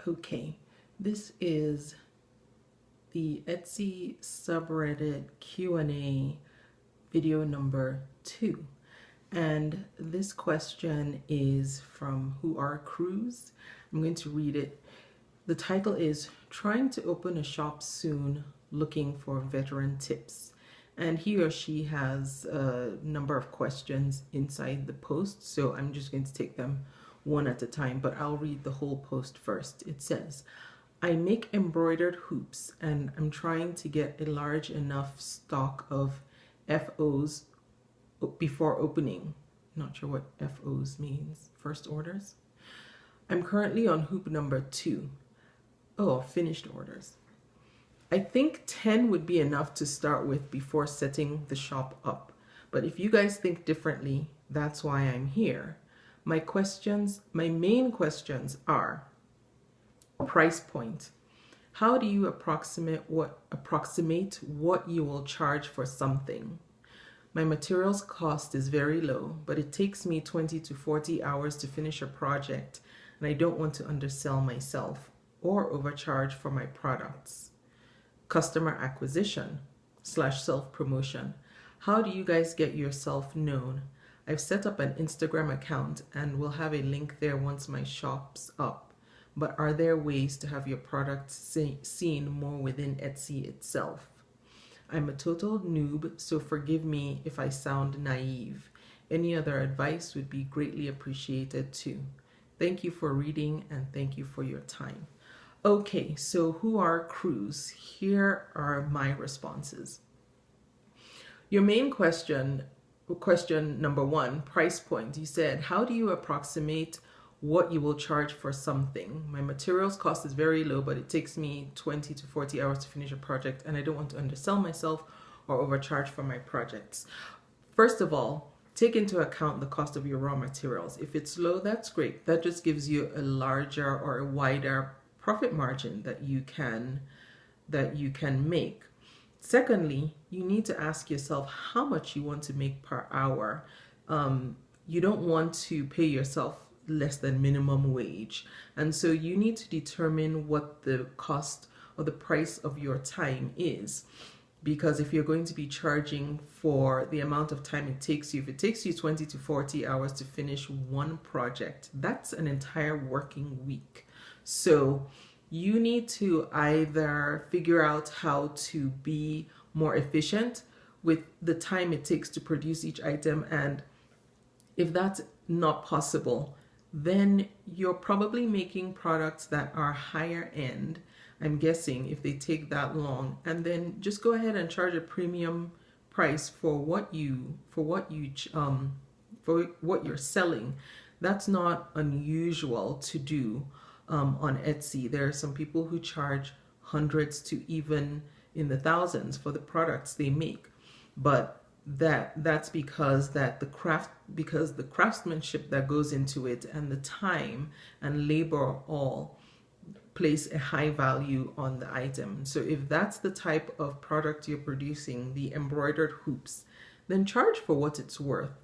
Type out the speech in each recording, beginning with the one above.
Okay, this is the Etsy subreddit Q&A video number 2. And this question is from Who Are Cruz. I'm going to read it. The title is Trying to Open a Shop Soon, Looking for Veteran Tips. And he or she has a number of questions inside the post, so I'm just going to take them one at a time, but I'll read the whole post first. It says, I make embroidered hoops and I'm trying to get a large enough stock of FOs before opening. Not sure what FOs means. First orders. I'm currently on hoop number 2. Oh, finished orders. I think 10 would be enough to start with before setting the shop up. But if you guys think differently, that's why I'm here. My main questions are price point. How do you approximate what you will charge for something? My materials cost is very low, but it takes me 20 to 40 hours to finish a project, and I don't want to undersell myself or overcharge for my products. Customer acquisition / self-promotion. How do you guys get yourself known? I've set up an Instagram account and will have a link there once my shop's up. But are there ways to have your products seen more within Etsy itself? I'm a total noob, so forgive me if I sound naive. Any other advice would be greatly appreciated too. Thank you for reading and thank you for your time. Okay, so Who Are Cruz? Here are my responses. Your main question number 1, price point. You said, how do you approximate what you will charge for something? My materials cost is very low, but it takes me 20 to 40 hours to finish a project, and I don't want to undersell myself or overcharge for my projects. First of all, take into account the cost of your raw materials. If it's low, that's great. That just gives you a larger or a wider profit margin that you can make. Secondly, you need to ask yourself how much you want to make per hour. You don't want to pay yourself less than minimum wage. And so you need to determine what the cost or the price of your time is. Because if you're going to be charging for the amount of time it takes you, if it takes you 20 to 40 hours to finish one project, that's an entire working week. So you need to either figure out how to be more efficient with the time it takes to produce each item, and if that's not possible, then you're probably making products that are higher end, I'm guessing, if they take that long, and then just go ahead and charge a premium price for what you're selling. That's not unusual to do on Etsy. There are some people who charge hundreds to even in the thousands for the products they make, but that's because the craftsmanship that goes into it and the time and labor all place a high value on the item. So if that's the type of product you're producing, the embroidered hoops, then charge for what it's worth.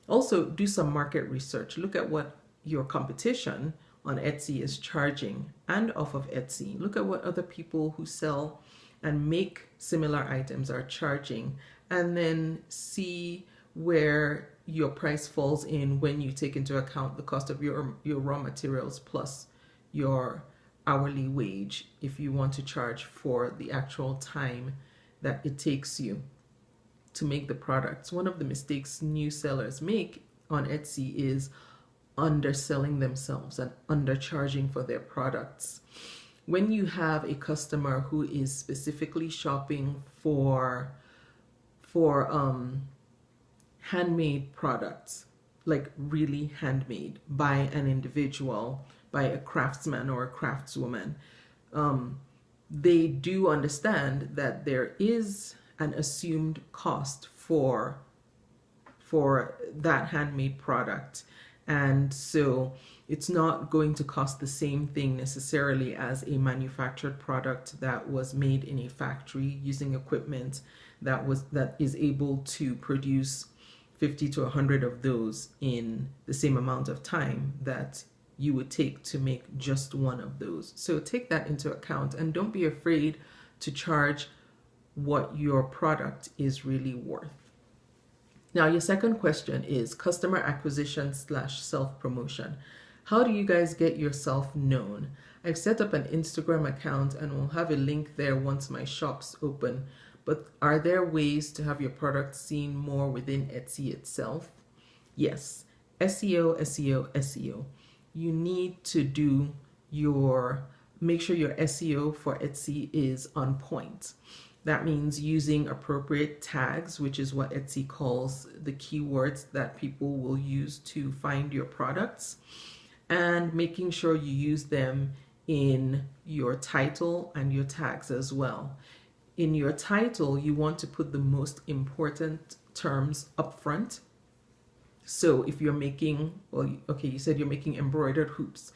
Also, do some market research. Look at what your competition on Etsy is charging and off of Etsy. Look at what other people who sell and make similar items are charging, and then see where your price falls in when you take into account the cost of your raw materials plus your hourly wage if you want to charge for the actual time that it takes you to make the products. One of the mistakes new sellers make on Etsy is underselling themselves and undercharging for their products. When you have a customer who is specifically shopping for handmade products, like really handmade by an individual, by a craftsman or a craftswoman, they do understand that there is an assumed cost for that handmade product. And so it's not going to cost the same thing necessarily as a manufactured product that was made in a factory using equipment that is able to produce 50 to 100 of those in the same amount of time that you would take to make just one of those. So take that into account, and don't be afraid to charge what your product is really worth. Now, your second question is customer acquisition / self-promotion. How do you guys get yourself known? I've set up an Instagram account and we'll have a link there once my shops open. But are there ways to have your product seen more within Etsy itself? Yes. SEO, SEO, SEO. You need to make sure your SEO for Etsy is on point. That means using appropriate tags, which is what Etsy calls the keywords that people will use to find your products, and making sure you use them in your title and your tags as well. In your title, you want to put the most important terms up front. So if you're making, you said you're making embroidered hoops.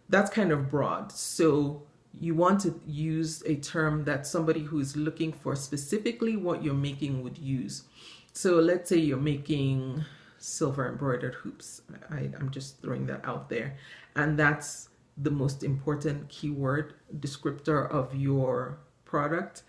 That's kind of broad. So you want to use a term that somebody who is looking for specifically what you're making would use. So let's say you're making silver embroidered hoops. I'm just throwing that out there. And that's the most important keyword descriptor of your product.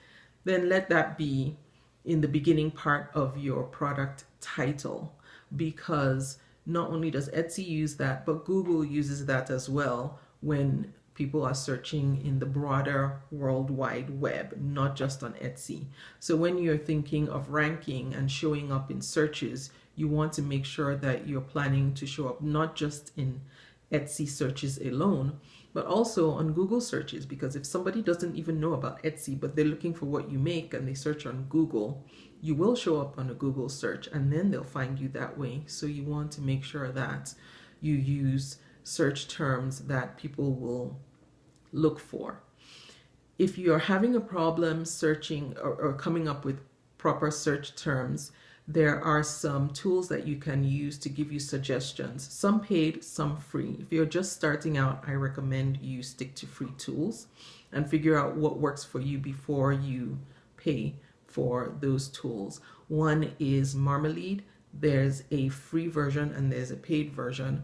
Then let that be in the beginning part of your product title, because not only does Etsy use that, but Google uses that as well when people are searching in the broader World Wide Web, not just on Etsy. So when you're thinking of ranking and showing up in searches, you want to make sure that you're planning to show up not just in Etsy searches alone, but also on Google searches, because if somebody doesn't even know about Etsy, but they're looking for what you make and they search on Google, you will show up on a Google search and then they'll find you that way. So you want to make sure that you use search terms that people will look for. If you're having a problem searching or coming up with proper search terms, there are some tools that you can use to give you suggestions, some paid, some free. If you're just starting out, I recommend you stick to free tools and figure out what works for you before you pay for those tools. One is Marmalade. There's a free version and there's a paid version.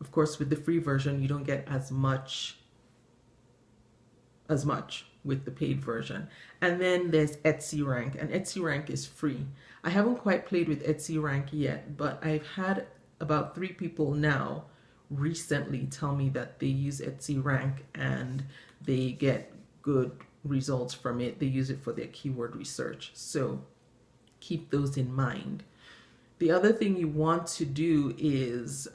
Of course, with the free version, you don't get as much with the paid version. And then there's Etsy Rank, and Etsy Rank is free. I haven't quite played with Etsy Rank yet, but I've had about 3 people now recently tell me that they use Etsy Rank and they get good results from it. They use it for their keyword research. So keep those in mind. The other thing you want to do is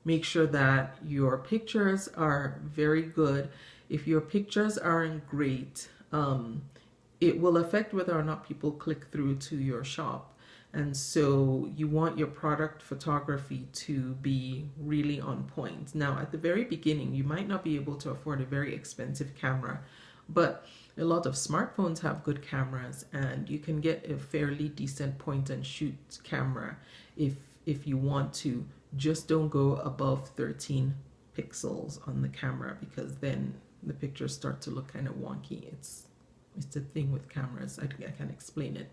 make sure that your pictures are very good. If your pictures aren't great, it will affect whether or not people click through to your shop. And so you want your product photography to be really on point. Now, at the very beginning, you might not be able to afford a very expensive camera, but a lot of smartphones have good cameras and you can get a fairly decent point and shoot camera if you want to. Just don't go above 13 pixels on the camera, because then the pictures start to look kind of wonky. It's a thing with cameras. I can't explain it.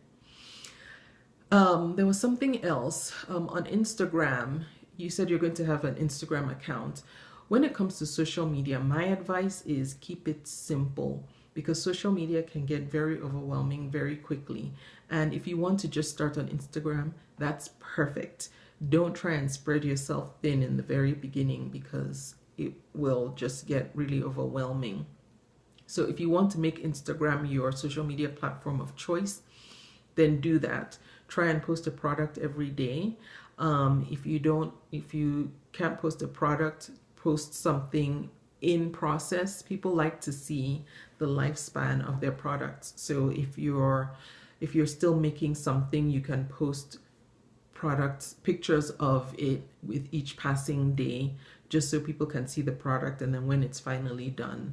There was something else on Instagram. You said you're going to have an Instagram account. When it comes to social media, my advice is keep it simple, because social media can get very overwhelming very quickly. And if you want to just start on Instagram, that's perfect. Don't try and spread yourself thin in the very beginning, because it will just get really overwhelming. So if you want to make Instagram your social media platform of choice, then do that. Try and post a product every day. If you can't post a product, post something in process. People like to see the lifespan of their products. So if you're still making something, you can post pictures of it with each passing day, just so people can see the product, and then when it's finally done,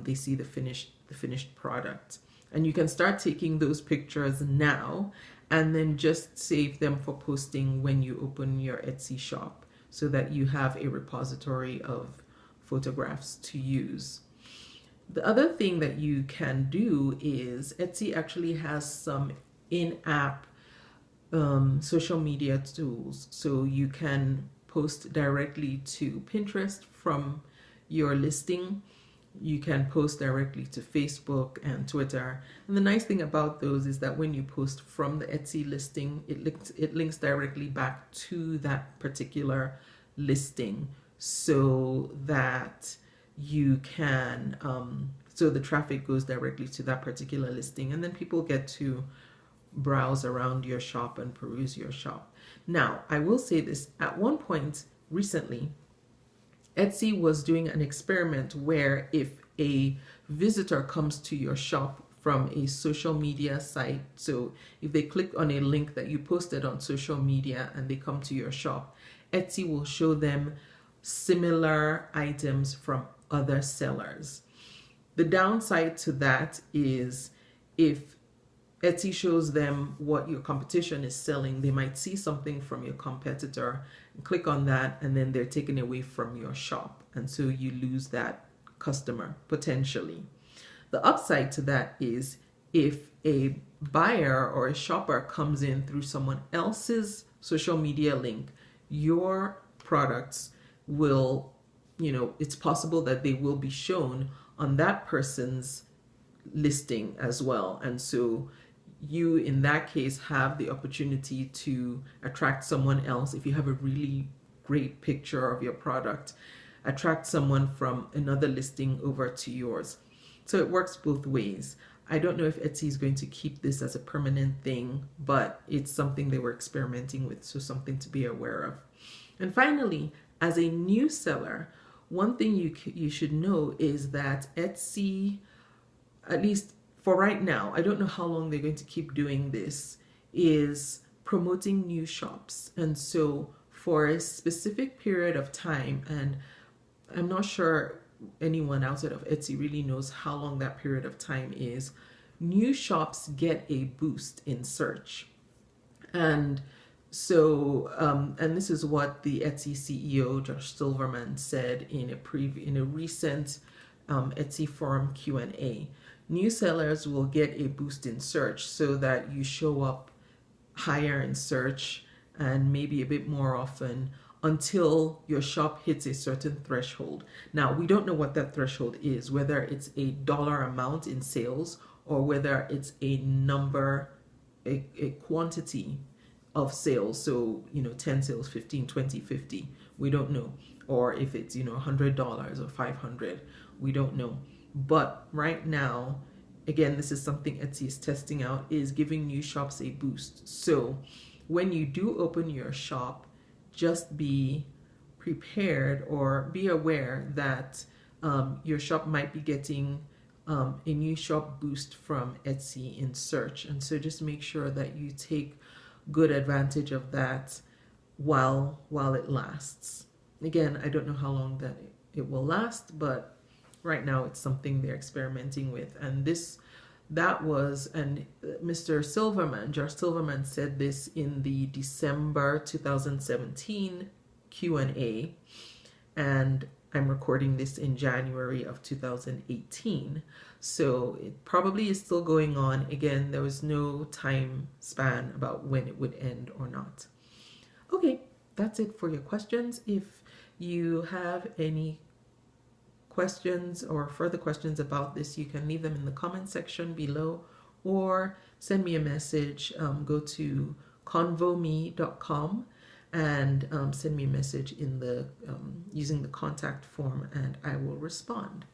they see the finished product. And you can start taking those pictures now and then just save them for posting when you open your Etsy shop, so that you have a repository of photographs to use. The other thing that you can do is Etsy actually has some in-app social media tools. So you can post directly to Pinterest from your listing, you can post directly to Facebook and Twitter. And the nice thing about those is that when you post from the Etsy listing, it links directly back to that particular listing, so that you can so the traffic goes directly to that particular listing, and then people get to browse around your shop and peruse your shop. Now, I will say this, at one point recently, Etsy was doing an experiment where if a visitor comes to your shop from a social media site, so if they click on a link that you posted on social media and they come to your shop, Etsy will show them similar items from other sellers. The downside to that is if Etsy shows them what your competition is selling, they might see something from your competitor and click on that, and then they're taken away from your shop, and so you lose that customer potentially. The upside to that is if a buyer or a shopper comes in through someone else's social media link, your products will, it's possible that they will be shown on that person's listing as well. And so you, in that case, have the opportunity to attract someone else. If you have a really great picture of your product, attract someone from another listing over to yours. So it works both ways. I don't know if Etsy is going to keep this as a permanent thing, but it's something they were experimenting with, so something to be aware of. And finally, as a new seller, one thing you should know is that Etsy, at least for right now, I don't know how long they're going to keep doing this, is promoting new shops. And so for a specific period of time, and I'm not sure anyone outside of Etsy really knows how long that period of time is, new shops get a boost in search. And so, and this is what the Etsy CEO, Josh Silverman, said in a recent Etsy forum Q&A. New sellers will get a boost in search so that you show up higher in search and maybe a bit more often until your shop hits a certain threshold. Now, we don't know what that threshold is, whether it's a dollar amount in sales or whether it's a number, a quantity of sales. So, 10 sales, 15, 20, 50, we don't know. Or if it's, $100 or $500, we don't know. But right now, again, this is something Etsy is testing out, is giving new shops a boost. So when you do open your shop, just be prepared or be aware that your shop might be getting a new shop boost from Etsy in search. And so just make sure that you take good advantage of that while it lasts. Again, I don't know how long that it will last, but right now it's something they're experimenting with. And Mr. Silverman, Josh Silverman, said this in the December 2017 Q&A, and I'm recording this in January of 2018. So it probably is still going on. Again, there was no time span about when it would end or not. Okay, that's it for your questions. If you have any questions or further questions about this, you can leave them in the comment section below or send me a message. Go to convome.com and send me a message in the using the contact form, and I will respond.